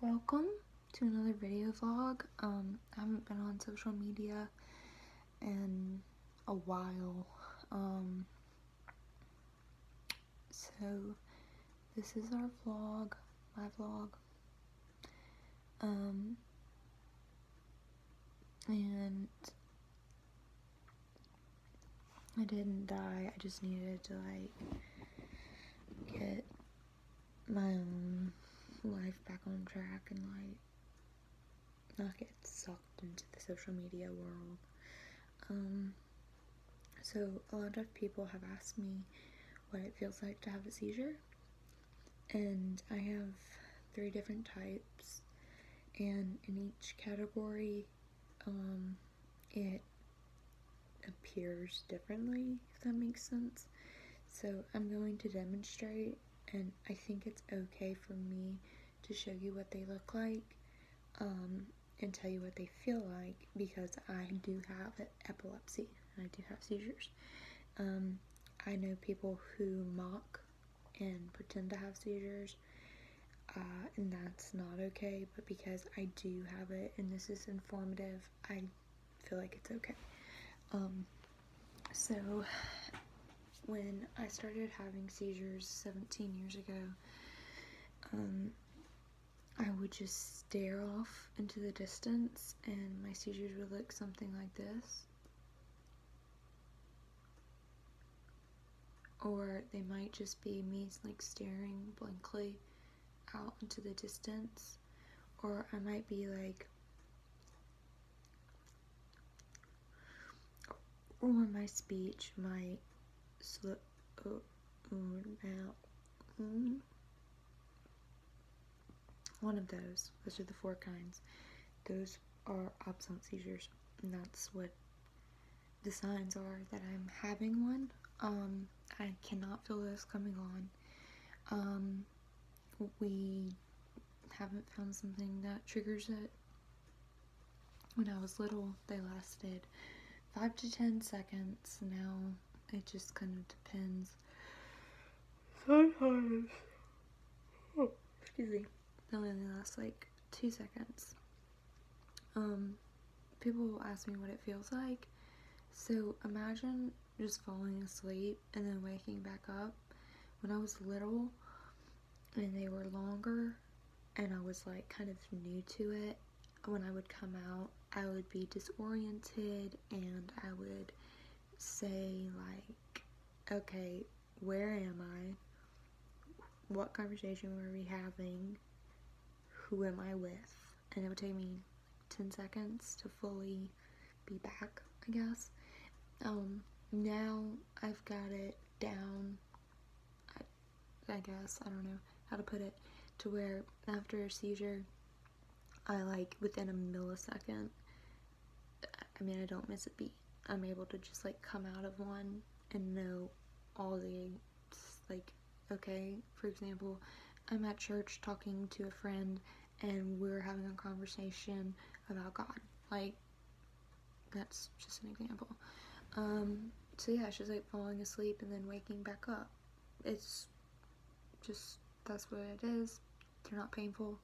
Welcome to another video vlog. I haven't been on social media in a while. So this is our vlog, my vlog. And I didn't die, I just needed to get my own life back on track and not get sucked into the social media world. So a lot of people have asked me what it feels like to have a seizure, and I have 3 different types, and in each category it appears differently, if that makes sense. So I'm going to demonstrate, and I think it's okay for me to show you what they look like and tell you what they feel like, because I do have epilepsy and I do have seizures. I know people who mock and pretend to have seizures, and that's not okay, but because I do have it and this is informative, I feel like it's okay. So when I started having seizures 17 years ago, I would just stare off into the distance and my seizures would look something like this. Or they might just be me staring blankly out into the distance. Or I might be or my speech might slip out. One of those are the 4 kinds. Those are absent seizures, and that's what the signs are that I'm having one. I cannot feel those coming on. We haven't found something that triggers it. When I was little, they lasted 5 to 10 seconds. Now it just kind of depends. Sometimes, excuse me, they only last 2 seconds. People will ask me what it feels like. So imagine just falling asleep and then waking back up. When I was little and they were longer and I was kind of new to it, when I would come out, I would be disoriented and I would say okay, where am I? What conversation were we having? Who am I with? And it would take me 10 seconds to fully be back, I guess. Now I've got it down, I guess, I don't know how to put it, to where after a seizure, I within a millisecond, I don't miss a beat. I'm able to just come out of one and know all the, okay, for example, I'm at church talking to a friend and we're having a conversation about God. That's just an example. So yeah, it's just falling asleep and then waking back up. It's just, that's what it is. They're not painful.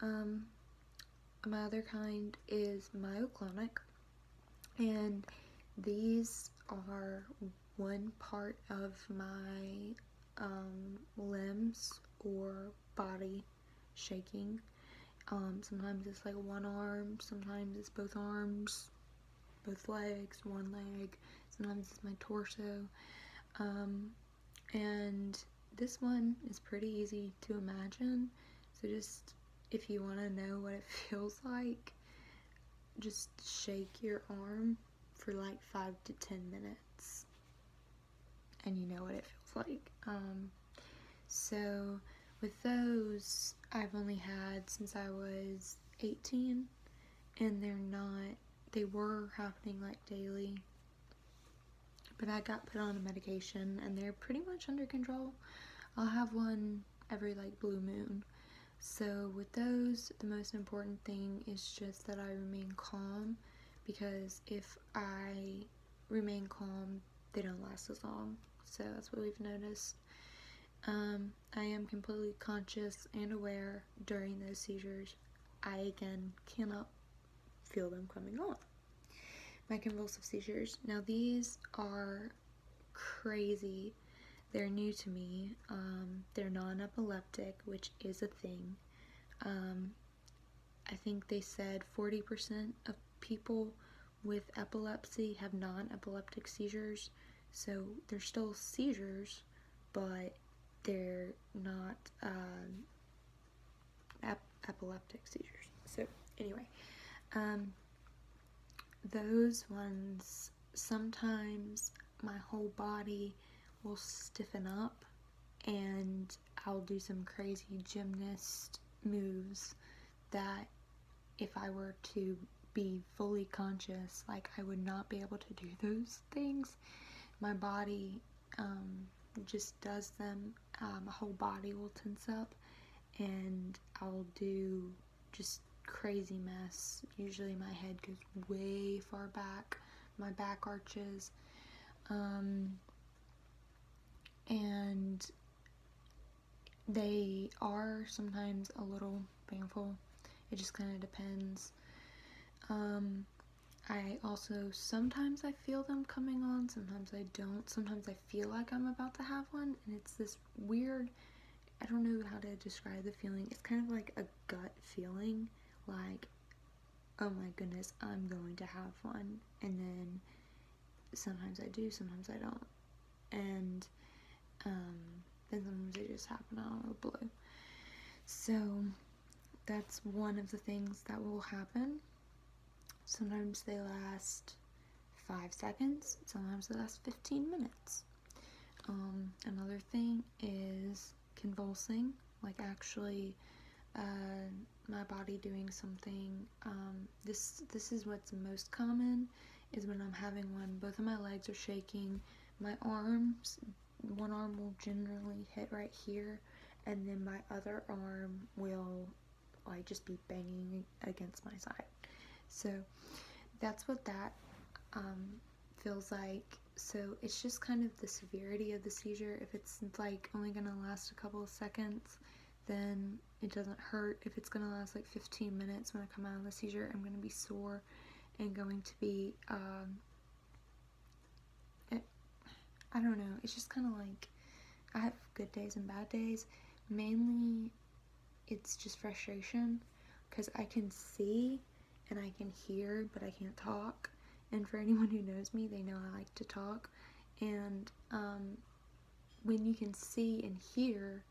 My other kind is myoclonic, and these are one part of my limbs or body shaking. Sometimes it's one arm, sometimes it's both arms, both legs, one leg, sometimes it's my torso. And this one is pretty easy to imagine, so just if you want to know what it feels like, just shake your arm for 5 to 10 minutes and you know what it feels like. So with those, I've only had since I was 18, and they were happening daily, but I got put on a medication and they're pretty much under control. I'll have one every blue moon. So with those, the most important thing is just that I remain calm, because if I remain calm, they don't last as long. So that's what we've noticed. I am completely conscious and aware during those seizures. I, again, cannot feel them coming on. My convulsive seizures. Now, these are crazy. They're new to me. They're non-epileptic, which is a thing. I think they said 40% of people with epilepsy have non-epileptic seizures. So they're still seizures, but they're not epileptic seizures. So anyway, those ones, sometimes my whole body will stiffen up and I'll do some crazy gymnast moves that if I were to be fully conscious, like, I would not be able to do those things. My body just does them. My whole body will tense up and I'll do just crazy mess. Usually my head goes way far back, my back arches, and they are sometimes a little painful. It just kind of depends. I also, sometimes I feel them coming on, sometimes I don't. Sometimes I feel like I'm about to have one, and it's this weird, I don't know how to describe the feeling. It's kind of like a gut feeling, like, oh my goodness, I'm going to have one. And then sometimes I do, sometimes I don't. And then sometimes they just happen out of the blue. So that's one of the things that will happen. Sometimes they last 5 seconds, sometimes they last 15 minutes. Another thing is convulsing, like actually my body doing something. This is what's most common, is when I'm having one, both of my legs are shaking, my arms, one arm will generally hit right here, and then my other arm will like just be banging against my side. So that's what that feels like. So it's just kind of the severity of the seizure. If it's like only gonna last a couple of seconds, then it doesn't hurt. If it's gonna last like 15 minutes when I come out of the seizure, I'm gonna be sore and going to be I don't know, it's just kind of like, I have good days and bad days. Mainly it's just frustration because I can see and I can hear, but I can't talk. And for anyone who knows me, they know I like to talk. And when you can see and hear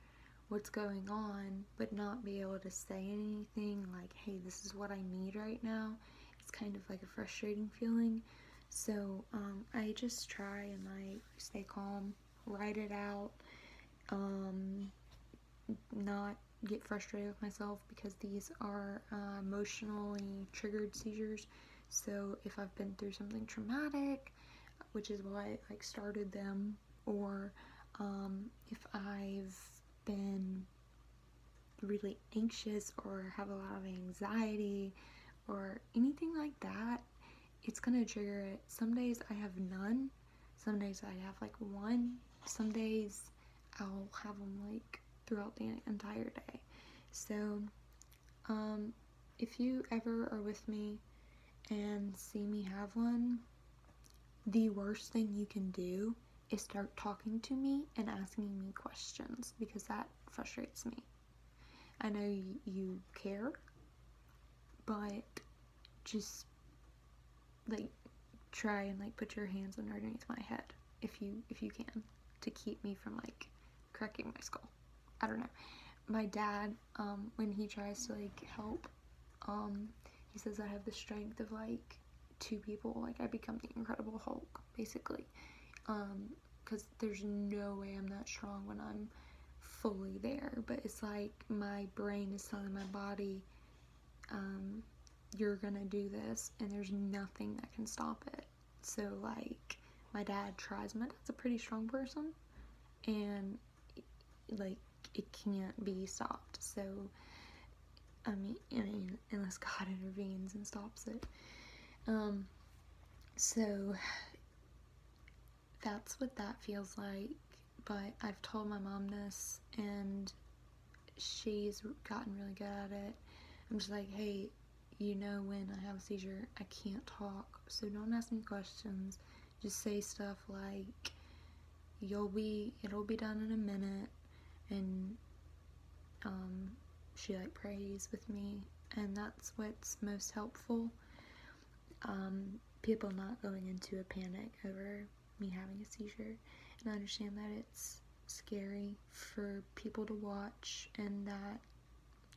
what's going on, but not be able to say anything like, hey, this is what I need right now, it's kind of like a frustrating feeling. So I just try and like stay calm, write it out, not get frustrated with myself, because these are emotionally triggered seizures. So if I've been through something traumatic, which is why I started them, or if I've been really anxious or have a lot of anxiety or anything like that, it's gonna trigger it. Some days I have none, some days I have like one, some days I'll have them like throughout the entire day. So if you ever are with me and see me have one, the worst thing you can do is start talking to me and asking me questions, because that frustrates me. I know you care, but just like try and like put your hands underneath my head if you can, to keep me from like cracking my skull. I don't know. My dad, when he tries to like help, he says I have the strength of like 2 people. Like I become the Incredible Hulk, basically. Because there's no way I'm that strong when I'm fully there. But it's like my brain is telling my body, you're gonna do this, and there's nothing that can stop it. So like my dad's a pretty strong person, and like it can't be stopped. So I mean unless God intervenes and stops it. So that's what that feels like. but I've told my mom this, and she's gotten really good at it. I'm just like, hey, when I have a seizure, I can't talk, so don't ask me questions. Just say stuff like, it'll be done in a minute, and she like prays with me, and that's what's most helpful. People not going into a panic over me having a seizure, and I understand that it's scary for people to watch, and that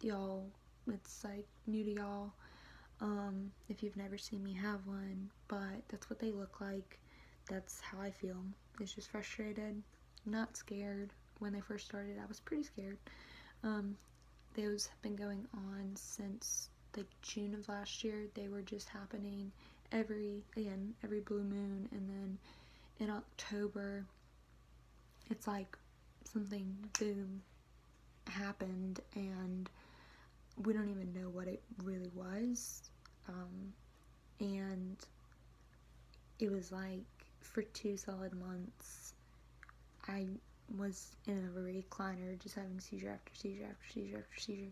it's like new to y'all if you've never seen me have one, but that's what they look like. That's how I feel. It's just frustrated, not scared. When they first started, I was pretty scared. Those have been going on since like June of last year. They were just happening every blue moon, and then in October it's like something boom happened, and we don't even know what it really was. And it was like for 2 solid months I was in a recliner just having seizure after seizure after seizure after seizure.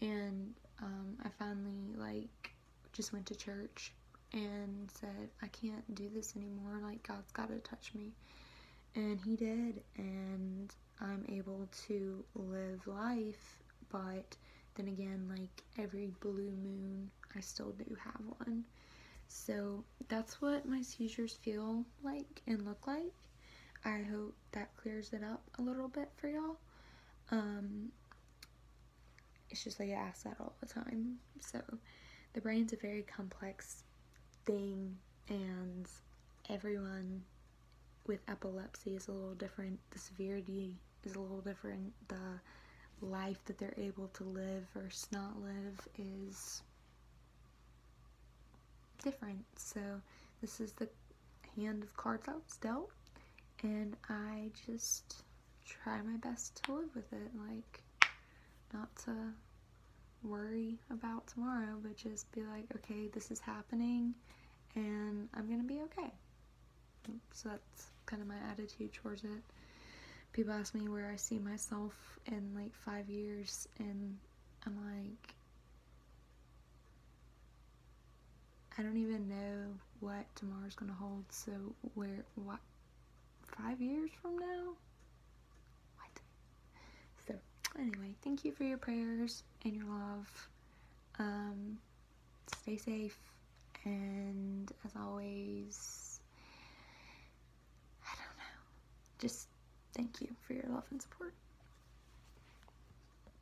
And I finally like just went to church and said, I can't do this anymore, like God's gotta touch me. And he did, and I'm able to live life, but then again, like every blue moon I still do have one. So that's what my seizures feel like and look like. I hope that clears it up a little bit for y'all. It's just like I ask that all the time. So the brain's a very complex thing, and everyone with epilepsy is a little different. The severity is a little different. The life that they're able to live versus not live is different. So this is the hand of cards I was dealt, and I just try my best to live with it, like not to worry about tomorrow, but just be like, okay, this is happening and I'm gonna be okay. So that's kind of my attitude towards it. People ask me where I see myself in like 5 years, and I'm like, I don't even know what tomorrow's gonna hold. So what 5 years from now? What? So anyway, thank you for your prayers and your love. Stay safe, and as always, I don't know, just thank you for your love and support.